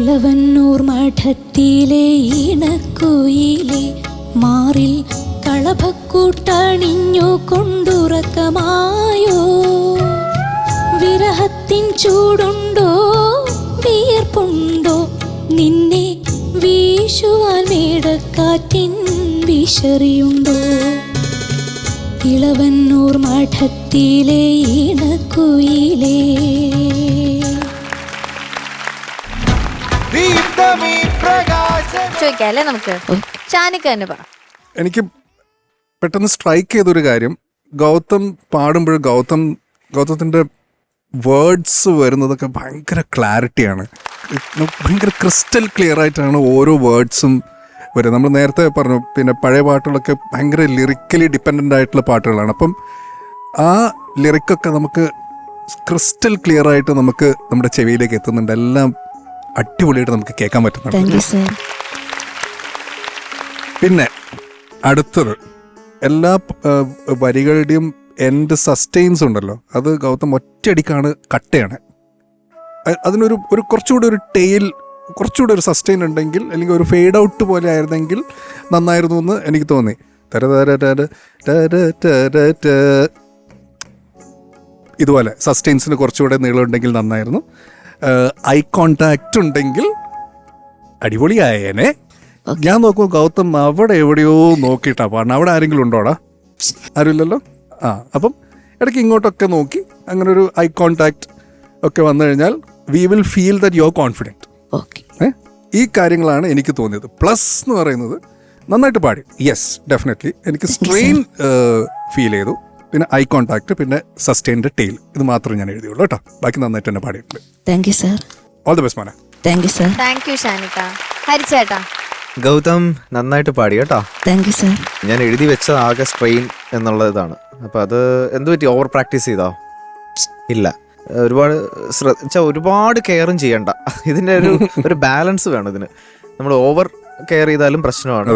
ഇളവന്നൂർ മഠത്തിലെ ഇണക്കുയിലെ മാറിൽ കളഭക്കൂട്ടണിഞ്ഞു കൊണ്ടുറക്കമായോ. വിരഹത്തിൻ ചൂടുണ്ടോ വിയർപ്പുണ്ടോ നിന്നെ വീശുവാൻ മേടക്കാറ്റിൻ വിശറിയുണ്ടോ. ഇളവന്നൂർ മഠത്തിലെ ഇണക്കുയിലേ. ചോദിക്കാല്ലേ നമുക്ക്? ഷാനിക്ക തന്നെ പറ. എനിക്ക് പെട്ടെന്ന് സ്ട്രൈക്ക് ചെയ്തൊരു കാര്യം, ഗൗതം പാടുമ്പോൾ ഗൗതത്തിൻ്റെ വേർഡ്സ് വരുന്നതൊക്കെ ഭയങ്കര ക്ലാരിറ്റിയാണ്, ഭയങ്കര ക്രിസ്റ്റൽ ക്ലിയർ ആയിട്ടാണ് ഓരോ വേർഡ്സും വരും. നമ്മൾ നേരത്തെ പറഞ്ഞു, പിന്നെ പഴയ പാട്ടുകളൊക്കെ ഭയങ്കര ലിറിക്കലി ഡിപ്പെൻഡൻ്റ് ആയിട്ടുള്ള പാട്ടുകളാണ്. അപ്പം ആ ലിറിക്കൊക്കെ നമുക്ക് ക്രിസ്റ്റൽ ക്ലിയർ ആയിട്ട് നമുക്ക് നമ്മുടെ ചെവിയിലേക്ക് എത്തുന്നുണ്ട്. എല്ലാം അടിപൊളിയായിട്ട് നമുക്ക് കേൾക്കാൻ പറ്റുന്നുണ്ട്. പിന്നെ അടുത്തത്, എല്ലാ വരികളുടെയും എൻഡ് സസ്റ്റെയിൻസ് ഉണ്ടല്ലോ, അത് ഗൗതം ഒറ്റയടിക്കാണ് കട്ടയാണ്. അതിനൊരു കുറച്ചുകൂടി ഒരു ടെയിൽ, കുറച്ചുകൂടി ഒരു സസ്റ്റെയിൻ ഉണ്ടെങ്കിൽ, അല്ലെങ്കിൽ ഒരു ഫെയ്ഡ് ഔട്ട് പോലെ ആയിരുന്നെങ്കിൽ നന്നായിരുന്നു എന്ന് എനിക്ക് തോന്നി. ഇതുപോലെ സസ്റ്റെയിൻസിന് കുറച്ചുകൂടെ നീളമുണ്ടെങ്കിൽ നന്നായിരുന്നു. ഐ കോണ്ടാക്റ്റ് ഉണ്ടെങ്കിൽ അടിപൊളിയായേനെ. ഞാൻ നോക്കുമ്പോൾ ഗൗതം അവിടെ എവിടെയോ നോക്കിയിട്ടാ പാടണം. അവിടെ ആരെങ്കിലും ഉണ്ടോടാ? ആരുമില്ലല്ലോ. അപ്പം ഇടയ്ക്ക് ഇങ്ങോട്ടൊക്കെ നോക്കി അങ്ങനെ ഒരു ഐ കോണ്ടാക്ട് ഒക്കെ വന്നു കഴിഞ്ഞാൽ we will feel that you are confident. ഈ കാര്യങ്ങളാണ് എനിക്ക് തോന്നിയത്. പ്ലസ് എന്ന് പറയുന്നത് നന്നായിട്ട് പാടി, യെസ് ഡെഫിനറ്റ്ലി. എനിക്ക് സ്ട്രെയിൻ ഫീൽ ചെയ്തു. പിന്നെ ഐ കോണ്ടാക്ട്, പിന്നെ സസ്റ്റെയിൻഡ് ടെയിൽ, ഇത് മാത്രമേ ഞാൻ എഴുതിയുള്ളൂ കേട്ടോ. ബാക്കി നന്നായിട്ട് തന്നെ പാടിയിട്ടുണ്ട്. Thank you sir. All the best മോനെ. Thank you sir. Thank you ഷാനിക്ക. ഹരിച്ചേട്ടാ. ഗൗതം നന്നായിട്ട് പാടി കേട്ടോ. Thank you sir. ഞാൻ എഴുതി വെച്ച ആകെ സ്ട്രെയിൻ എന്നുള്ളതാണ്. അപ്പം അത് എന്ത് പറ്റി, ഓവർ പ്രാക്ടീസ് ചെയ്തോ? ഇല്ല, ഒരുപാട് കെയറും ചെയ്യണ്ട. ഇതിൻ്റെ ഒരു ബാലൻസ് വേണം ഇതിന്. നമ്മൾ ഓവർ കെയർ ചെയ്താലും പ്രശ്നമാണ്.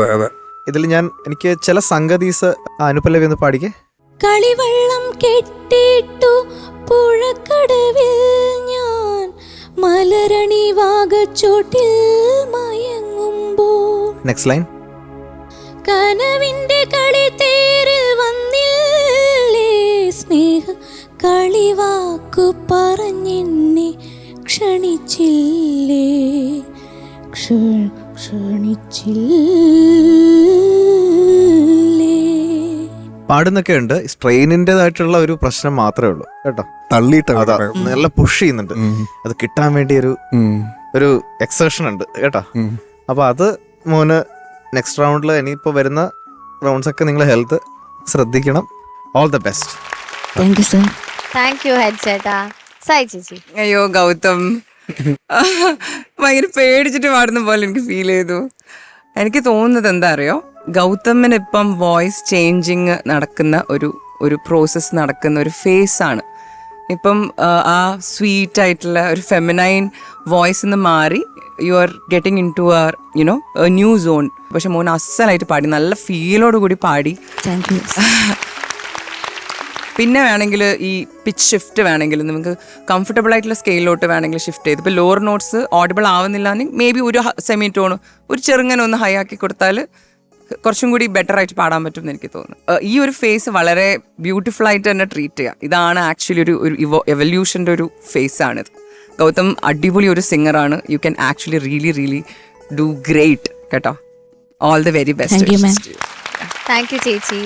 ഇതിൽ എനിക്ക് ചില സംഗതീസ് അനുപല്ലവി എന്ന് പാടിക്കേ. കളിവെള്ളം കെട്ടിട്ടു പുഴക്കടവിൽ ഞാൻ മലരണി വാഗച്ചോട്ടിൽ മയങ്ങുമ്പോൾ. Next line. കനവിന്റെ കളിത്തേരിൽ വന്നില്ലേ സ്നേഹ കളിവാക്കു പറഞ്ഞെന്നെ ക്ഷണിച്ചില്ലേ ക്ഷണിച്ചില്ലേ. പാടുന്നൊക്കെ ഉണ്ട്. സ്ട്രെയിനിൻ്റെതായിട്ടുള്ള ഒരു പ്രശ്നം മാത്രമേ ഉള്ളൂ കേട്ടോ. തള്ളിയിട്ട് അതാ നല്ല പുഷ് ചെയ്യുന്നുണ്ട്. അത് കിട്ടാൻ വേണ്ടി ഒരു എക്സേഷൻ ഉണ്ട് കേട്ടോ. അപ്പൊ അത് മോന് നെക്സ്റ്റ് റൗണ്ടിൽ, ഇനിയിപ്പോൾ വരുന്ന റൗണ്ട്സ് ഒക്കെ നിങ്ങൾ ഹെൽത്ത് ശ്രദ്ധിക്കണം. All the best. Thank you sir. Thank you ഹരിച്ചേട്ടാ. സായി ചേച്ചി. അയ്യോ ഗൗതം ഭയങ്കര പേടിച്ചിട്ട് പാടുന്ന പോലെ എനിക്ക് ഫീൽ ചെയ്തു. എനിക്ക് തോന്നുന്നത് എന്താ അറിയോ, ഗൗതമിന് ഇപ്പം വോയിസ് ചേഞ്ചിങ് നടക്കുന്ന ഒരു പ്രോസസ്സ് നടക്കുന്ന ഒരു ഫേസ് ആണ് ഇപ്പം. ആ സ്വീറ്റ് ആയിട്ടുള്ള ഒരു ഫെമിനൈൻ വോയിസ് നിന്ന് മാറി you are getting into a new zone. പക്ഷെ മോൻ അസലായിട്ട് പാടി, നല്ല ഫീലോട് കൂടി പാടി. Thank you. പിന്നെ വേണമെങ്കിൽ ഈ പിച്ച് ഷിഫ്റ്റ് വേണമെങ്കിൽ നമുക്ക് കംഫർട്ടബിൾ ആയിട്ടുള്ള സ്കെയിലോട്ട് വേണമെങ്കിൽ ഷിഫ്റ്റ് ചെയ്ത്, ഇപ്പോൾ ലോവർ നോട്ട്സ് ഓഡിബിൾ ആവുന്നില്ല എങ്കിൽ മേ ബി ഒരു സെമി ടോൺ ഒരു ചെറുങ്ങനെ ഒന്ന് ഹൈ ആക്കി കൊടുത്താൽ കുറച്ചും കൂടി ബെറ്റർ ആയിട്ട് പാടാൻ പറ്റും എന്ന് എനിക്ക് തോന്നുന്നു. ഈ ഒരു ഫേസ് വളരെ ബ്യൂട്ടിഫുൾ ആയിട്ട് തന്നെ ട്രീറ്റ് ചെയ്യുക. ഇതാണ് ആക്ച്വലി ഒരു എവല്യൂഷൻ്റെ ഒരു ഫേസ് ആണിത്. ഗൗതം അടിപൊളി ഒരു സിംഗറാണ്. You can actually really do great കേട്ടോ. All the very best. Thank you ചേച്ചി.